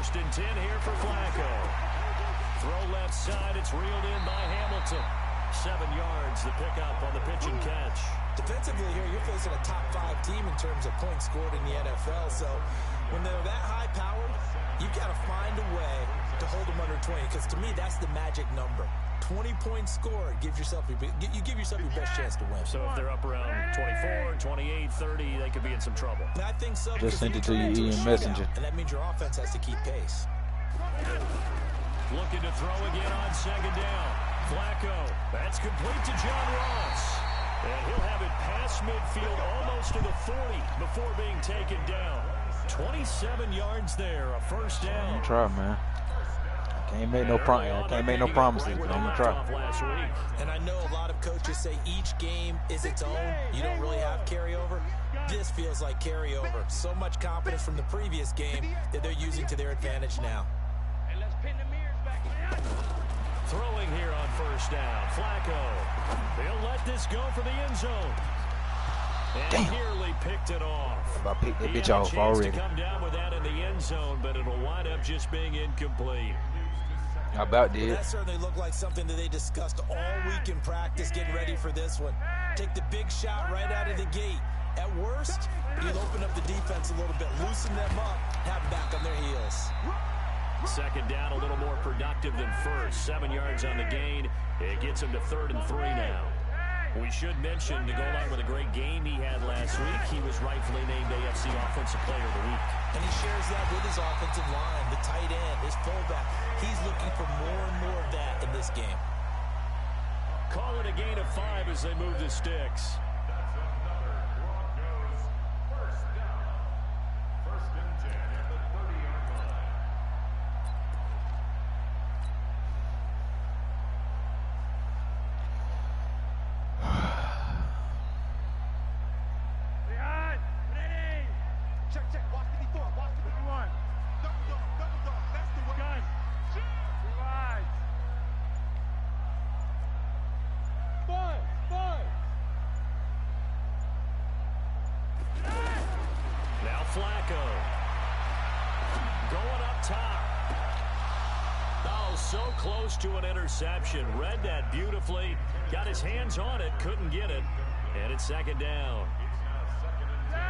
First and 10 here for Flacco. Throw left side. It's reeled in by Hamilton. 7 yards, the pickup on the pitch and catch. Defensively here, you're facing a top-5 team in terms of points scored in the NFL. So when they're that high-powered, you've got to find a way to hold them under 20. Because to me, that's the magic number. 20 points scored gives yourself you give yourself your best chance to win. So if they're up around 24, 28, 30, they could be in some trouble. And I think so. Just sent it to you in Messenger. And that means your offense has to keep pace. Looking to throw again on second down. Flacco. That's complete to John Ross. And he'll have it past midfield almost to the 40 before being taken down. 27 yards there, a first down. Try, man. Can't make no promises, but I'm gonna try. And I know a lot of coaches say each game is its own. You don't really have carryover. This feels like carryover. So much confidence from the previous game that they're using to their advantage now. Throwing here on first down. Flacco. They'll let this go for the end zone. And nearly picked it off. I picked that bitch off already. To come down with that in the end zone, but it'll wind up just being incomplete. How about did? That certainly looked like something that they discussed all week in practice, getting ready for this one. Take the big shot right out of the gate. At worst, you'll open up the defense a little bit, loosen them up, have them back on their heels. Second down, a little more productive than first. 7 yards on the gain. It gets him to 3rd and 3 now. We should mention, to go along with a great game he had last week, he was rightfully named AFC Offensive Player of the Week. And he shares that with his offensive line, the tight end, his fullback. He's looking for more and more of that in this game. Call it a gain of 5 as they move the sticks. Flacco going up top. Oh, so close to an interception. Read that beautifully. Got his hands on it. Couldn't get it. And it's second down.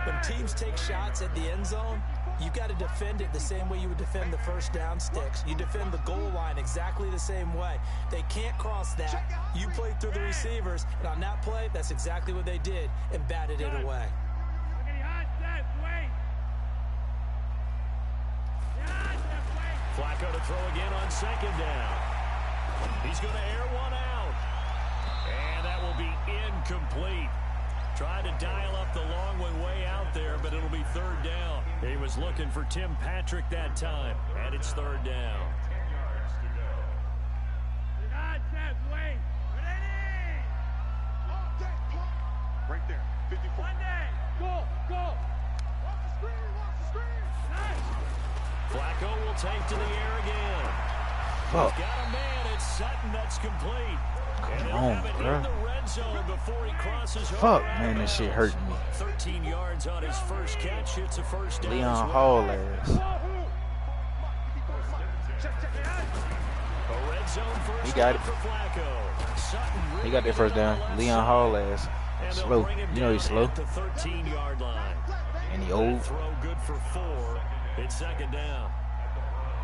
When teams take shots at the end zone, you've got to defend it the same way you would defend the first down sticks. You defend the goal line exactly the same way. They can't cross that. You played through the receivers, and on that play, that's exactly what they did and batted it away. Flacco to throw again on second down. He's going to air one out. And that will be incomplete. Tried to dial up the long one way out there, but it'll be 3rd down. He was looking for Tim Patrick that time, and it's 3rd down. Right there, 54. Go. Flacco will take to the air again. He's got a man. It's Sutton. That's complete. And he'll have it in the red zone before he crosses over. Man, this shit hurting me. 13 yards on his first catch. It's a first down. Leon Hall ass. A red zone first He got it. for Flacco. Sutton He got that first down. Leon Hall ass. Slow. You know he's slow. At the 13-yard line. And he old. Throw good for 4. It's second down.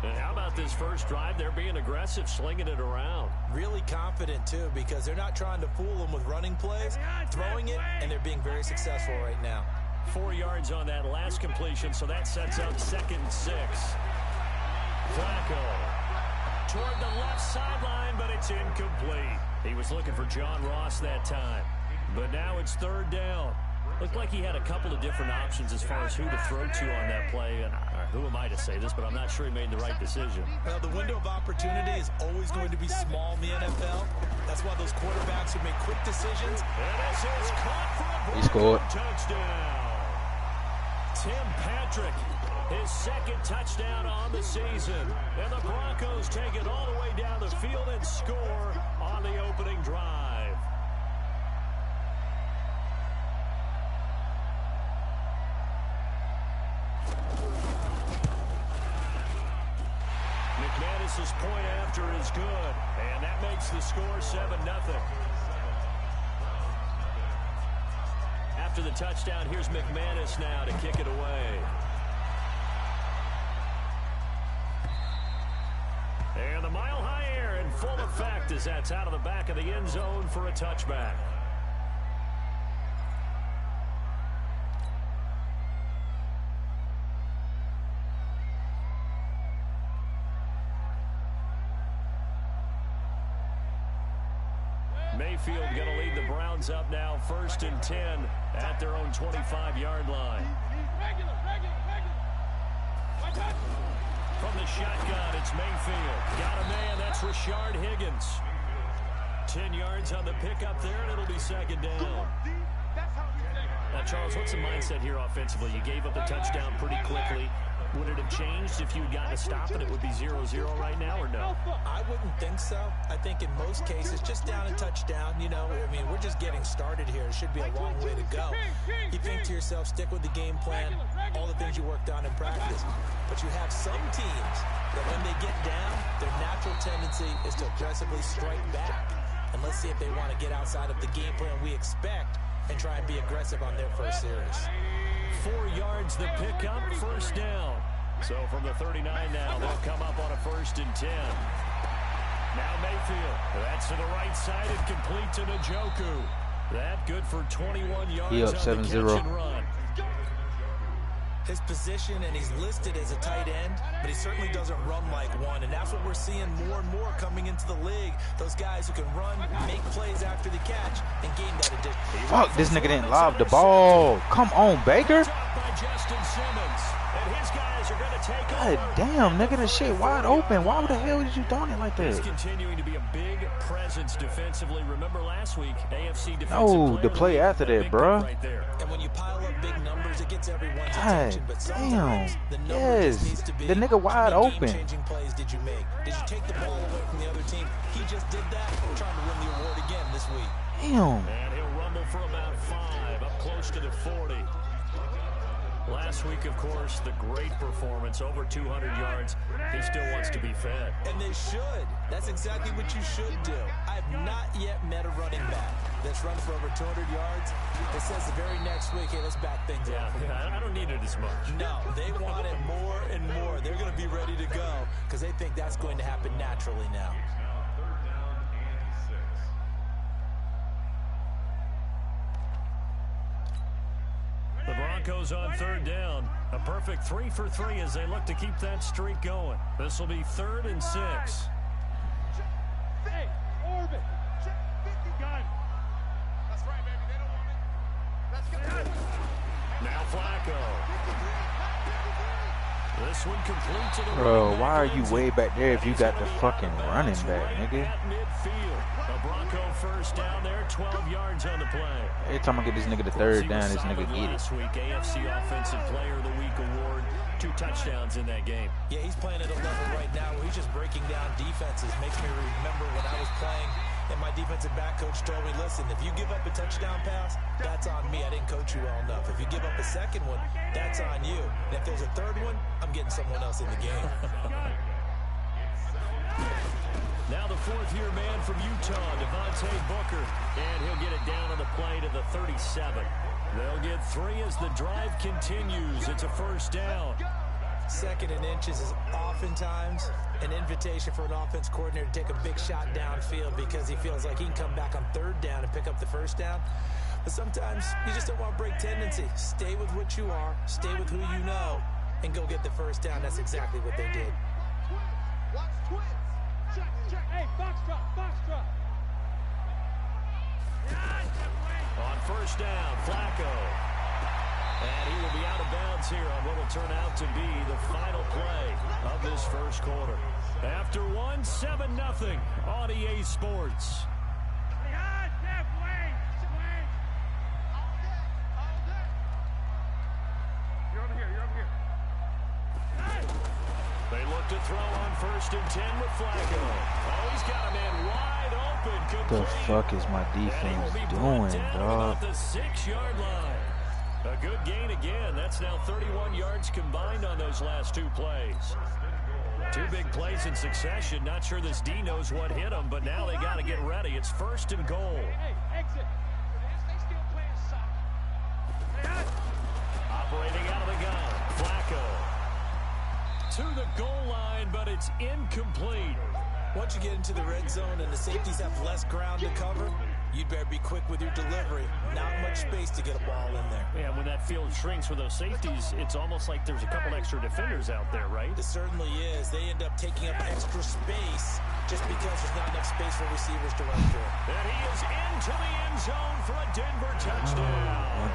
And how about this first drive? They're being aggressive, slinging it around. Really confident, too, because they're not trying to fool them with running plays, throwing it, and they're being very successful right now. 4 yards on that last completion, so that sets up 2nd and 6. Flacco toward the left sideline, but it's incomplete. He was looking for John Ross that time. But now it's 3rd down. Looked like he had a couple of different options as far as who to throw to on that play. And who am I to say this, but I'm not sure he made the right decision. Well, the window of opportunity is always going to be small in the NFL. That's why those quarterbacks who make quick decisions. And this is caught for a He scored. Touchdown. Tim Patrick, his 2nd touchdown on the season. And the Broncos take it all the way down the field and score on the opening drive. Dallas's point after is good, and that makes the score 7-0. After the touchdown, here's McManus now to kick it away. And the mile-high air in full effect as that's out of the back of the end zone for a touchback. Mayfield going to lead the Browns up now, 1st and 10 at their own 25-yard line. From the shotgun, it's Mayfield. Got a man, that's Rashard Higgins. 10 yards on the pickup there, and it'll be 2nd down. Now, Charles, what's the mindset here offensively? You gave up the touchdown pretty quickly. Would it have changed if you had gotten a stop and it would be 0-0 right now, or no? I wouldn't think so. I think in most cases, just down a touchdown, you know, I mean, we're just getting started here. It should be a long way to go. You think to yourself, stick with the game plan, all the things you worked on in practice. But you have some teams that when they get down, their natural tendency is to aggressively strike back. And let's see if they want to get outside of the game plan we expect and try and be aggressive on their first series. 4 yards the pickup, 1st down. So from the 39 now, they'll come up on a 1st and 10. Now Mayfield, that's to the right side and complete to Njoku. That good for 21 yards. He up on the 7-0. catch and run. His position, and he's listed as a tight end, but he certainly doesn't run like one, and that's what we're seeing more and more coming into the league. Those guys who can run, make plays after the catch, and gain that addition. Fuck, this nigga didn't lob the ball. Come on, Baker. By Justin Simmons, and his guys are going to take God over. damn, nigga, this shit wide open. Why the hell did you doing it like He's that? continuing to be a big presence defensively. Remember last week, AFC defensive No, player the play after that, big bruh. right there. And when you pile up big numbers, it gets everyone's God attention. But sometimes damn. the number just Yes. needs to be, The nigga wide how many open. game-changing plays did you make? Did you take the ball away from the other team? He just did that. We're trying to win the award again this week. Damn. And he'll rumble for about 5, up close to the 40. Last week, of course, the great performance, over 200 yards. He still wants to be fed. And they should. That's exactly what you should do. I've not yet met a running back that's run for over 200 yards that says the very next week, hey, let's back things up. Yeah, I don't need it as much. No, they want it more and more. They're going to be ready to go because they think that's going to happen naturally now. The Broncos on 3rd down. A perfect 3 for 3 as they look to keep that streak going. This will be 3rd and 6. Hey, orbit. Check 50 gun. That's right, baby. They don't want it. Let's get it. Now Flacco. This one complete to the Bro, right why are back you end way zone. back there if you He's got gonna the be fucking out of running bounds back, right nigga? at midfield. A Bronco 1st down there, 12 yards on the play. Every time I get this nigga the 3rd down, this nigga get it. Last week, AFC Offensive Player of the Week award, 2 touchdowns in that game. Yeah, he's playing at a level right now where he's just breaking down defenses. Makes me remember when I was playing and my defensive back coach told me, listen, if you give up a touchdown pass, that's on me. I didn't coach you well enough. If you give up a second one, that's on you. And if there's a 3rd one, I'm getting someone else in the game. Now the 4th-year man from Utah, Devontae Booker, and he'll get it down on the play to the 37. They'll get 3 as the drive continues. It's a 1st down. 2nd and inches is oftentimes an invitation for an offense coordinator to take a big shot downfield because he feels like he can come back on 3rd down and pick up the 1st down. But sometimes you just don't want to break tendency. Stay with what you are, stay with who you know, and go get the 1st down. That's exactly what they did. Watch twins. Check, check. Hey, box drop. On 1st down, Flacco. And he will be out of bounds here on what will turn out to be the final play of this 1st quarter. After 1, 7-0 on EA Sports. You're over here. They look to throw on 1st and 10 with Flacco. Oh, he's got a man wide open. What the fuck is my defense doing, dog? The 6-yard line. A good gain again. That's now 31 yards combined on those last 2 plays. Two big plays in succession. Not sure this D knows what hit him, but now they got to get ready. It's 1st and goal. Hey, exit. They still playing soccer. Operating out of the gun. Flacco. To the goal line, but it's incomplete. Once you get into the red zone and the safeties have less ground to cover, you'd better be quick with your delivery. Not much space to get a ball in there. Yeah, when that field shrinks with those safeties, it's almost like there's a couple extra defenders out there, right? It certainly is. They end up taking up extra space just because there's not enough space for receivers to run through. And he is into the end zone for a Denver touchdown.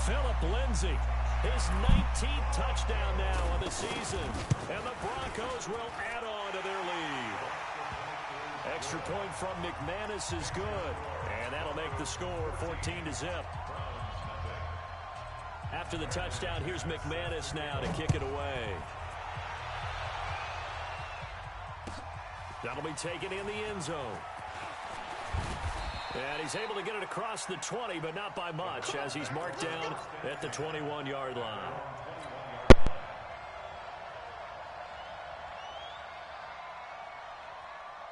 Phillip Lindsay, his 19th touchdown now of the season. And the Broncos will add on to their lead. Extra point from McManus is good. And that'll make the score 14-0. After the touchdown, here's McManus now to kick it away. That'll be taken in the end zone. And he's able to get it across the 20, but not by much, as he's marked down at the 21-yard line.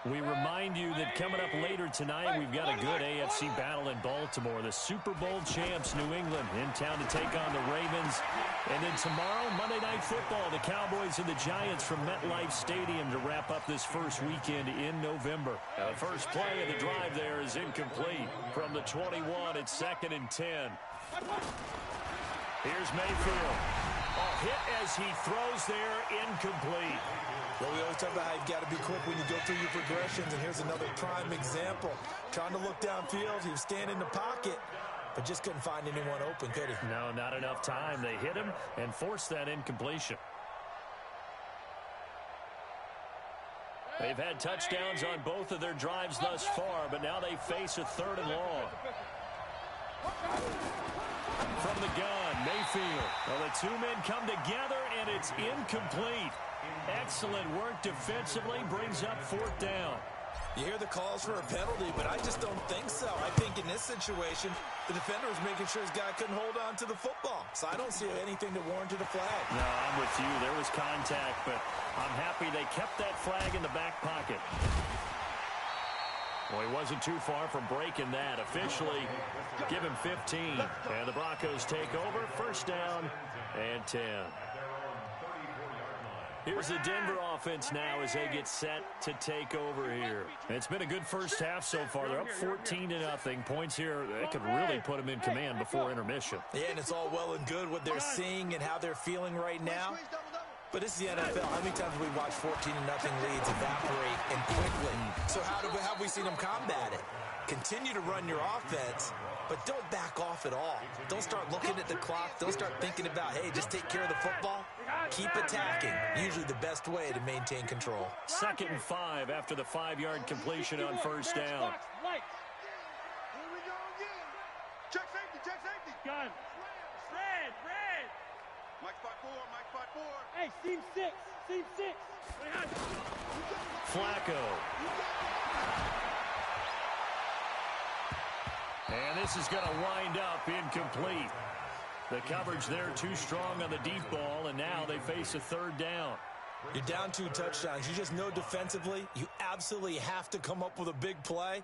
We remind you that coming up later tonight, we've got a good AFC battle in Baltimore. The Super Bowl champs, New England, in town to take on the Ravens. And then tomorrow, Monday Night Football, the Cowboys and the Giants from MetLife Stadium to wrap up this first weekend in November. The first play of the drive there is incomplete. From the 21, it's 2nd and 10. Here's Mayfield. A hit as he throws there, incomplete. Well, we always talk about how you've got to be quick when you go through your progressions, and here's another prime example. Trying to look downfield, he was standing in the pocket, but just couldn't find anyone open, could he? No, not enough time. They hit him and forced that incompletion. They've had touchdowns on both of their drives thus far, but now they face a 3rd and long. From the gun, Mayfield. Well, the two men come together, and it's incomplete. Excellent work defensively, brings up 4th down. You hear the calls for a penalty, but I just don't think so. I think in this situation, the defender was making sure his guy couldn't hold on to the football. So I don't see anything that warranted a flag. No, I'm with you. There was contact, but I'm happy they kept that flag in the back pocket. Well, he wasn't too far from breaking that. Officially, give him 15. And the Broncos take over. 1st down and 10. Here's the Denver offense now as they get set to take over here. It's been a good first half so far. They're up 14-0. Points here that could really put them in command before intermission. Yeah, and it's all well and good what they're seeing and how they're feeling right now. But it's the NFL. How many times have we watched 14-0 leads evaporate and quickly? So how have we seen them combat it? Continue to run your offense, but don't back off at all. Don't start looking at the clock. Don't start thinking about, hey, just take care of the football. Keep attacking. Usually the best way to maintain control. 2nd and 5 after the 5-yard completion on 1st down. Here we go again. Check safety. Gun. Red. Mike spot 4. Hey, seam 6. Flacco. And this is going to wind up incomplete. The coverage there too strong on the deep ball, and now they face a 3rd down. You're down 2 touchdowns. You just know defensively you absolutely have to come up with a big play.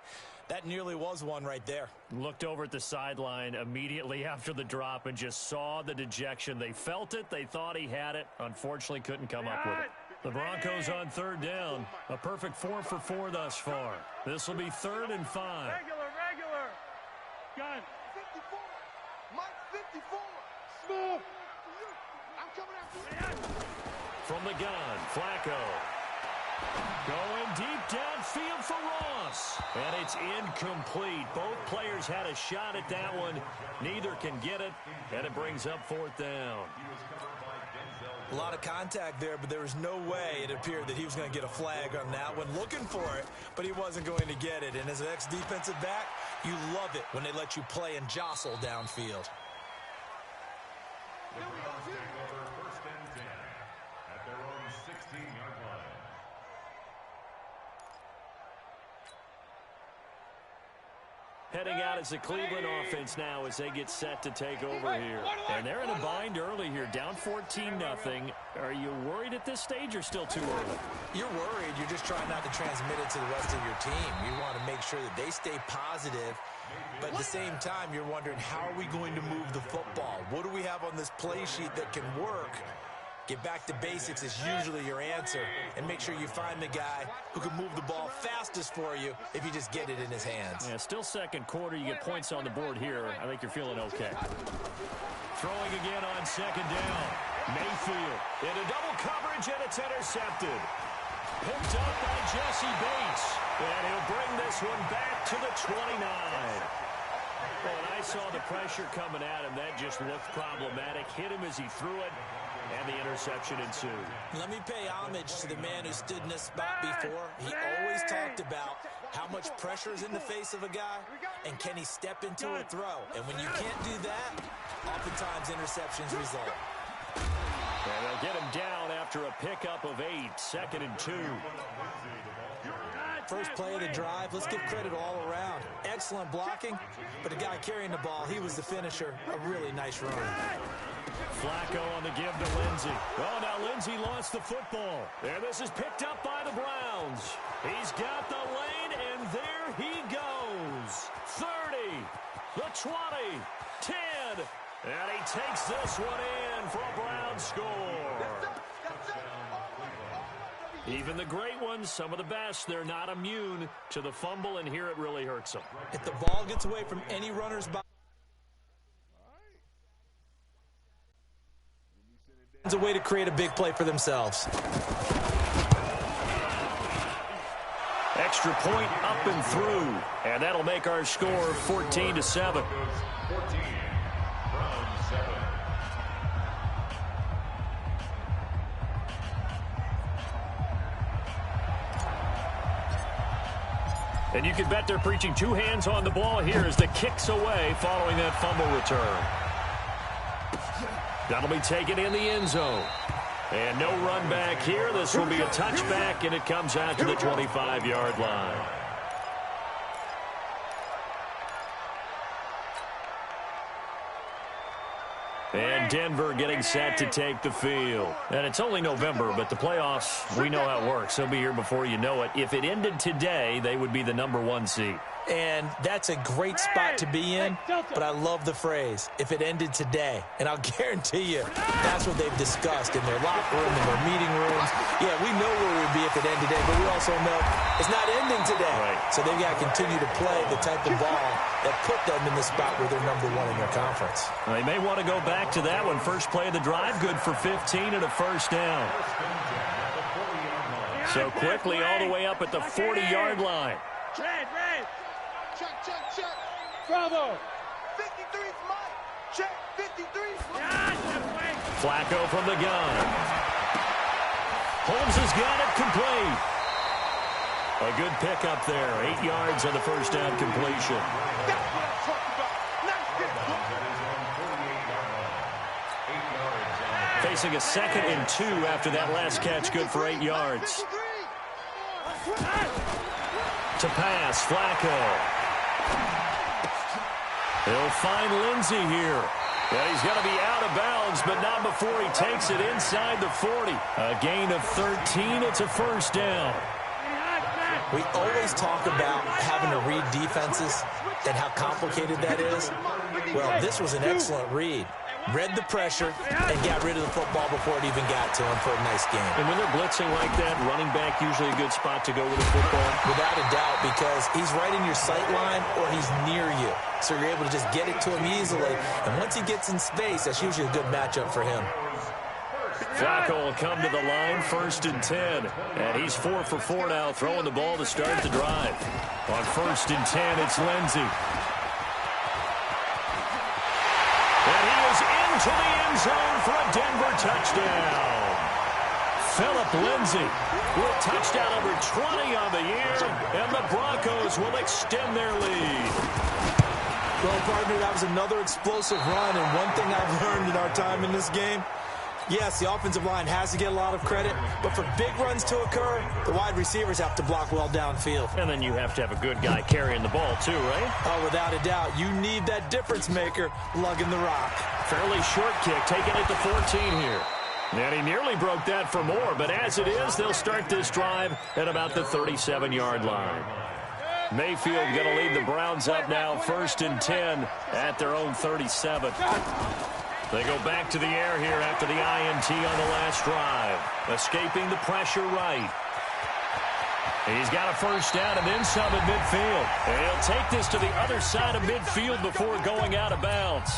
That nearly was one right there. Looked over at the sideline immediately after the drop and just saw the dejection. They felt it. They thought he had it. Unfortunately, couldn't come up with it. The Broncos on 3rd down. A perfect 4 for 4 thus far. This will be 3rd and 5. Regular. Gun. 54. Mike 54. Smooth. I'm coming after you. From the gun, Flacco. Going deep downfield for Ross. And it's incomplete. Both players had a shot at that one. Neither can get it. And it brings up 4th down. A lot of contact there, but there was no way it appeared that he was going to get a flag on that one. Looking for it, but he wasn't going to get it. And as an ex-defensive back, you love it when they let you play and jostle downfield. Heading out as the Cleveland offense now as they get set to take over here. And they're in a bind early here, down 14-0. Are you worried at this stage or still too early? You're worried. You're just trying not to transmit it to the rest of your team. You want to make sure that they stay positive. But at the same time, you're wondering, how are we going to move the football? What do we have on this play sheet that can work? Get back to basics is usually your answer. And make sure you find the guy who can move the ball fastest for you if you just get it in his hands. Yeah, still second quarter. You get points on the board here. I think you're feeling okay. Throwing again on second down. Mayfield into double coverage, and it's intercepted. Picked up by Jesse Bates. And he'll bring this one back to the 29. Well, when I saw the pressure coming at him, that just looked problematic. Hit him as he threw it. And the interception ensued. Let me pay homage to the man who stood in this spot before. He always talked about how much pressure is in the face of a guy, and can he step into a throw. And when you can't do that, oftentimes interceptions result. And they'll get him down after a pickup of 8, 2nd and 2. First play of the drive, let's give credit all around. Excellent blocking, but the guy carrying the ball, he was the finisher. A really nice run. Flacco on the give to Lindsey. Oh, now Lindsey lost the football. There, this is picked up by the Browns. He's got the lane, and there he goes. 30, the 20, 10, and he takes this one in for a Browns score. Even the great ones, some of the best, they're not immune to the fumble, and here it really hurts them. If the ball gets away from any runner's body, it's a way to create a big play for themselves. Extra point up and through, and that'll make our score 14-7. And you can bet they're preaching two hands on the ball here as the kick's away following that fumble return. That'll be taken in the end zone. And no run back here. This will be a touchback, and it comes out to the 25-yard line. And Denver getting set to take the field. And it's only November, but the playoffs, we know how it works. They'll be here before you know it. If it ended today, they would be the #1 seed. And that's a great spot to be in, but I love the phrase, if it ended today. And I'll guarantee you, that's what they've discussed in their locker room, in their meeting rooms. Yeah, we know where we'd be if it ended today, but we also know it's not ending today. Right. So they've got to continue to play the type of ball that put them in the spot where they're #1 in their conference. They may want to go back to that one. First play of the drive, good for 15 and a first down. So quickly all the way up at the 40-yard line. Check. Bravo. 53's mine. Check. 53's mine. Flacco from the gun. Holmes has got it complete. A good pickup there. 8 yards on the first down completion. That's what I'm talking about. Nice hit. Facing a 2nd and 2 after that last catch, good for 8 yards. To pass, Flacco. He'll find Lindsey here. Yeah, he's going to be out of bounds, but not before he takes it inside the 40. A gain of 13. It's a first down. We always talk about having to read defenses and how complicated that is. Well, this was an excellent read. Read the pressure and got rid of the football before it even got to him for a nice game. And when they're blitzing like that, running back usually a good spot to go with the football. Without a doubt, because he's right in your sight line or he's near you. So you're able to just get it to him easily. And once he gets in space, that's usually a good matchup for him. Flacco will come to the line, 1st and 10. And he's 4 for 4 now, throwing the ball to start the drive. On 1st and 10, it's Lindsey. And he is into the end zone for a Denver touchdown. Phillip Lindsey with touchdown number 20 on the year, and the Broncos will extend their lead. Well, partner, that was another explosive run, and one thing I've learned in our time in this game, Yes, the offensive line has to get a lot of credit, but for big runs to occur, the wide receivers have to block well downfield. And then you have to have a good guy carrying the ball too, right? Oh, without a doubt. You need that difference maker lugging the rock. Fairly short kick, taking it to 14 here. And he nearly broke that for more, but as it is, they'll start this drive at about the 37-yard line. Mayfield going to lead the Browns up now, 1st and 10 at their own 37. They go back to the air here after the INT on the last drive. Escaping the pressure right. He's got a first down and then some at midfield. And he'll take this to the other side of midfield before going out of bounds.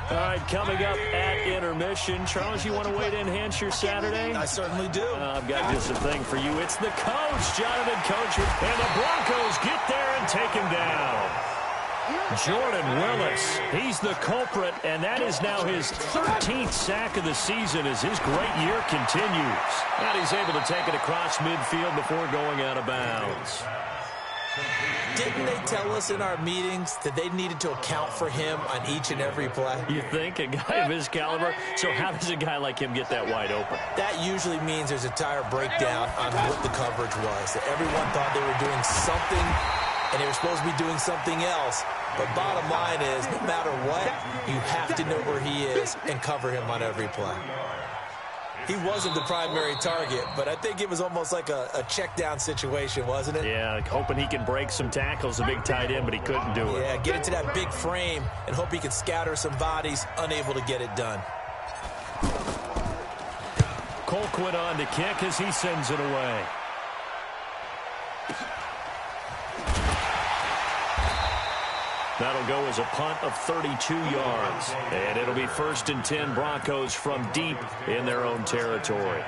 All right, coming up at intermission. Charles, you want to wait to enhance your Saturday? I certainly do. I've got just a thing for you. It's the coach, Jonathan Coach, and the Broncos get there and take him down. Jordan Willis, he's the culprit, and that is now his 13th sack of the season as his great year continues. And he's able to take it across midfield before going out of bounds. Didn't they tell us in our meetings that they needed to account for him on each and every play? You think? A guy of his caliber? So how does a guy like him get that wide open? That usually means there's a entire breakdown on what the coverage was. That everyone thought they were doing something, and they were supposed to be doing something else. But bottom line is, no matter what, you have to know where he is and cover him on every play. He wasn't the primary target, but I think it was almost like a check-down situation, wasn't it? Yeah, hoping he can break some tackles, a big tight end, but he couldn't do it. Yeah, get into that big frame and hope he can scatter some bodies, unable to get it done. Colquitt on to kick as he sends it away. That'll go as a punt of 32 yards. And it'll be 1st and 10 Broncos from deep in their own territory.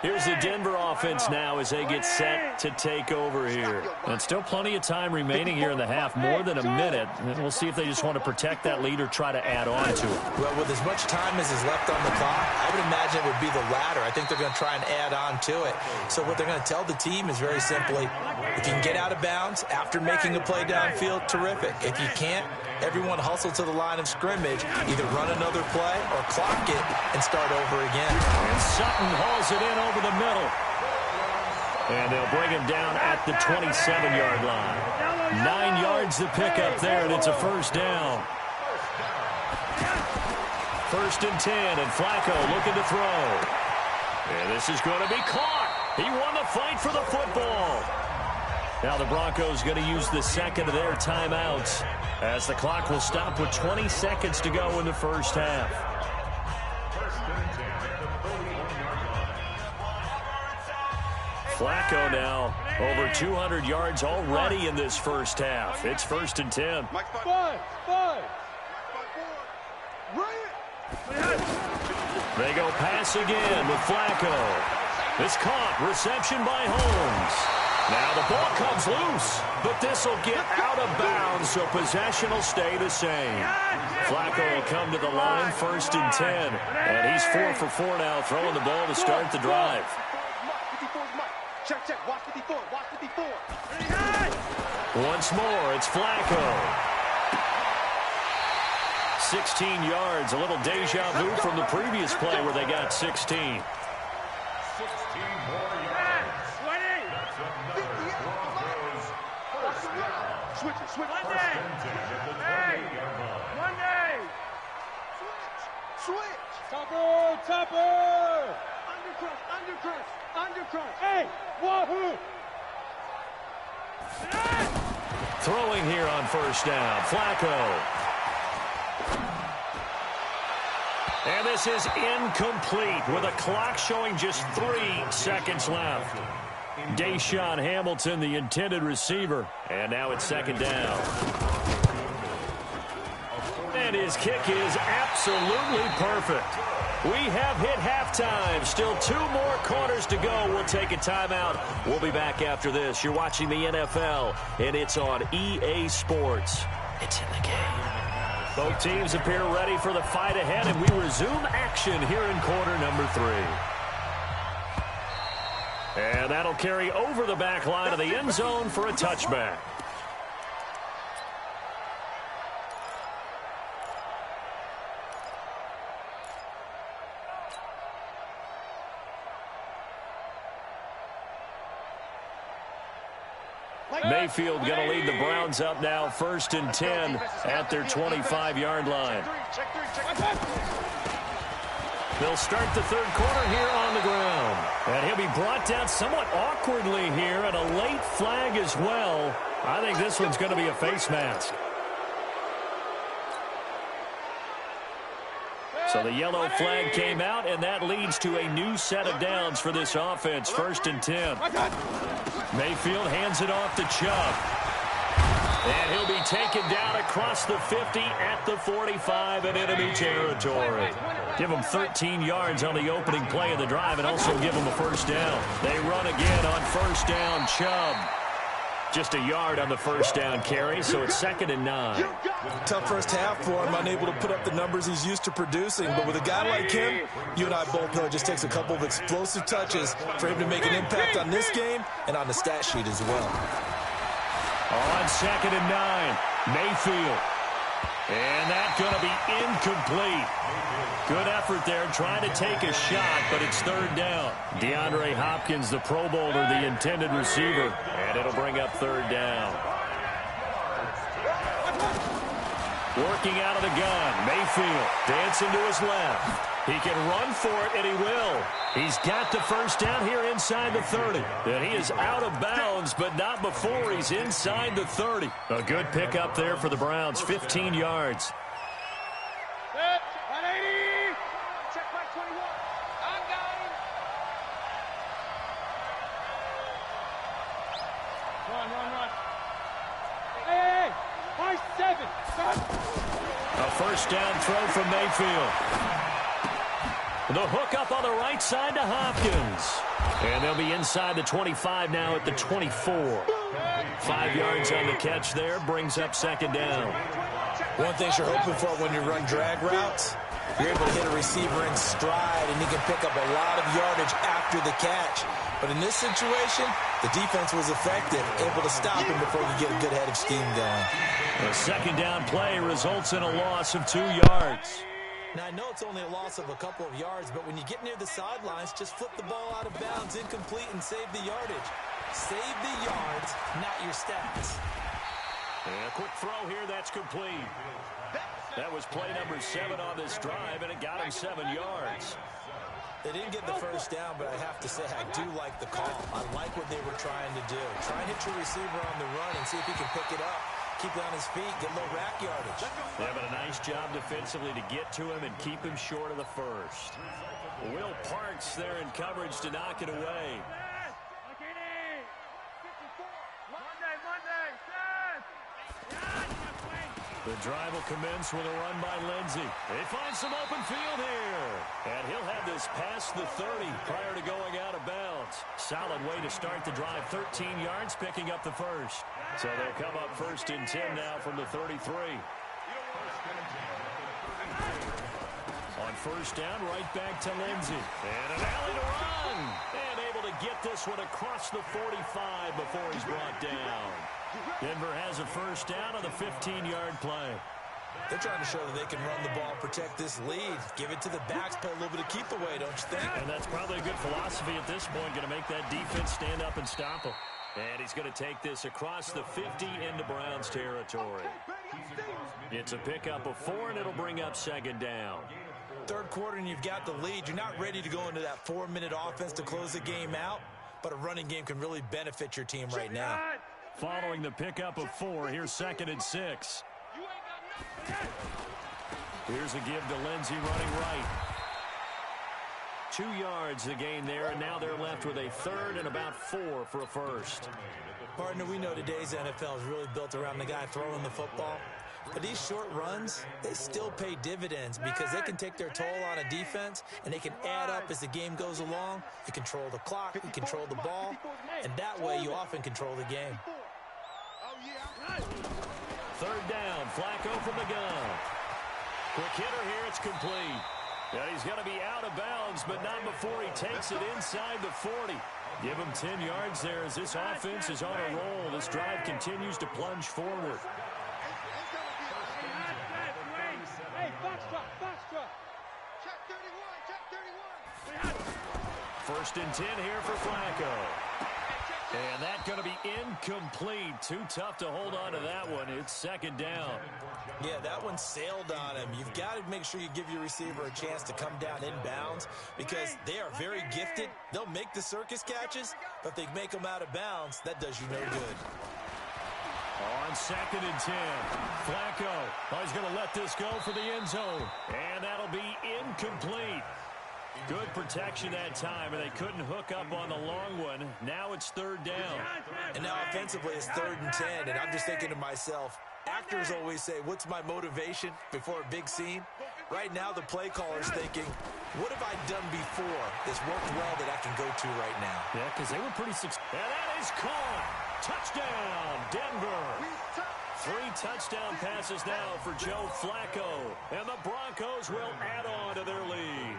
Here's the Denver offense now as they get set to take over here. And still plenty of time remaining here in the half, more than a minute. And we'll see if they just want to protect that lead or try to add on to it. Well, with as much time as is left on the clock, I would imagine it would be the latter. I think they're going to try and add on to it. So what they're going to tell the team is very simply, if you can get out of bounds after making a play downfield, terrific. If you can't, everyone hustle to the line of scrimmage, either run another play or clock it and start over again. And Sutton hauls it in over the middle. And they'll bring him down at the 27-yard line. 9 yards to pick up there, and it's a first down. 1st and 10, and Flacco looking to throw. And this is going to be caught. He won the fight for the football. Now the Broncos going to use the second of their timeouts as the clock will stop with 20 seconds to go in the first half. Flacco now over 200 yards already in this first half. It's 1st and 10. They go pass again with Flacco. It's caught. Reception by Holmes. Now the ball comes loose, but this will get out of bounds, so possession will stay the same. Flacco will come to the line, 1st and 10, and he's 4 for 4 now, throwing the ball to start the drive. Check, watch 54, watch 54. Once more, it's Flacco. 16 yards, a little deja vu from the previous play where they got 16. 16 more yards. 20. Switch. One day. Switch. Topper. Undercross. Hey, wahoo. Throwing here on first down, Flacco. And this is incomplete with a clock showing just 3 seconds left. Deshaun Hamilton, the intended receiver. And now it's 2nd down. And his kick is absolutely perfect. We have hit halftime. Still 2 more quarters to go. We'll take a timeout. We'll be back after this. You're watching the NFL, and it's on EA Sports. It's in the game. Both teams appear ready for the fight ahead, and we resume action here in quarter number 3. And that'll carry over the back line of the end zone for a touchback. Mayfield going to lead the Browns up now, 1st and 10 at their 25-yard line. They'll start the third quarter here on the ground. And he'll be brought down somewhat awkwardly here, and a late flag as well. I think this one's going to be a face mask. So the yellow flag came out, and that leads to a new set of downs for this offense, 1st and 10. Mayfield hands it off to Chubb. And he'll be taken down across the 50 at the 45 in enemy territory. Give him 13 yards on the opening play of the drive and also give him a first down. They run again on first down, Chubb. Just a yard on the first down carry, so it's 2nd and 9. Tough first half for him, unable to put up the numbers he's used to producing. But with a guy like him, you and I both know it just takes a couple of explosive touches for him to make an impact on this game and on the stat sheet as well. On 2nd and 9, Mayfield. And that's going to be incomplete. Good effort there, trying to take a shot, but it's 3rd down. DeAndre Hopkins, the Pro Bowler, the intended receiver, and it'll bring up 3rd down. Working out of the gun, Mayfield dancing to his left. He can run for it, and he will. He's got the first down here inside the 30. And he is out of bounds, but not before he's inside the 30. A good pickup there for the Browns, 15 yards. Set, 180. Check back 21. I got him. Run. Hey, my 7. A first down throw from Mayfield. The hook up on the right side to Hopkins. And they'll be inside the 25 now at the 24. 5 yards on the catch there, brings up 2nd down. One thing you're hoping for when you run drag routes, you're able to hit a receiver in stride, and he can pick up a lot of yardage after the catch. But in this situation, the defense was effective, able to stop him before you get a good head of steam going. The 2nd down play results in a loss of 2 yards. Now, I know it's only a loss of a couple of yards, but when you get near the sidelines, just flip the ball out of bounds, incomplete, and save the yardage. Save the yards, not your stats. And a quick throw here, that's complete. That was play number 7 on this drive, and it got him 7 yards. They didn't get the first down, but I have to say I do like the call. I like what they were trying to do. Try and hit your receiver on the run and see if he can pick it up. Keep it on his feet, get a little rack yardage. They're having a nice job defensively to get to him and keep him short of the first. Will Parks there in coverage to knock it away. The drive will commence with a run by Lindsey. They find some open field here. And he'll have this past the 30 prior to going out of bounds. Solid way to start the drive. 13 yards, picking up the first. So they'll come up 1st and 10 now from the 33. On first down, right back to Lindsey. And an alley to run. And able to get this one across the 45 before he's brought down. Denver has a first down on the 15-yard play. They're trying to show that they can run the ball, protect this lead, give it to the backs, play a little bit of keep away, don't you think? And that's probably a good philosophy at this point, going to make that defense stand up and stop him. And he's going to take this across the 50 into Browns territory. It's a pickup of 4, and it'll bring up 2nd down. Third quarter, and you've got the lead. You're not ready to go into that 4-minute offense to close the game out, but a running game can really benefit your team right now. Following the pickup of 4, here's 2nd and 6. Here's a give to Lindsey running right. 2 yards the gain there, and now they're left with a 3rd and about 4 for a first. Partner, we know today's NFL is really built around the guy throwing the football. But these short runs, they still pay dividends because they can take their toll on a defense, and they can add up as the game goes along. You control the clock, you control the ball, and that way you often control the game. 3rd down, Flacco from the gun. Quick hitter here, it's complete. And he's going to be out of bounds, but not before he takes it inside the 40. Give them 10 yards there as this offense is on a roll. This drive continues to plunge forward. Hey, Foxtrot. Check 31. First and 10 here for Flacco. And that's going to be incomplete. Too tough to hold on to that one. It's second down. Yeah, that one sailed on him. You've got to make sure you give your receiver a chance to come down inbounds because they are very gifted. They'll make the circus catches, but if they make them out of bounds, that does you no good. On second and 10, Flacco. Oh, he's going to let this go for the end zone. And that'll be incomplete. Good protection that time, and they couldn't hook up on the long one. Now it's third down. And now offensively it's 3rd and 10, and I'm just thinking to myself, actors always say, what's my motivation before a big scene? Right now the play caller's thinking, what have I done before that's worked well that I can go to right now? Yeah, because they were pretty successful. And that is caught. Touchdown, Denver. 3 touchdown passes now for Joe Flacco. And the Broncos will add on to their lead.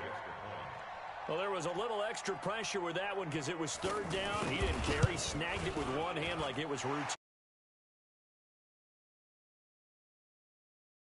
Well, there was a little extra pressure with that one because it was third down. He didn't care. He snagged it with one hand like it was routine.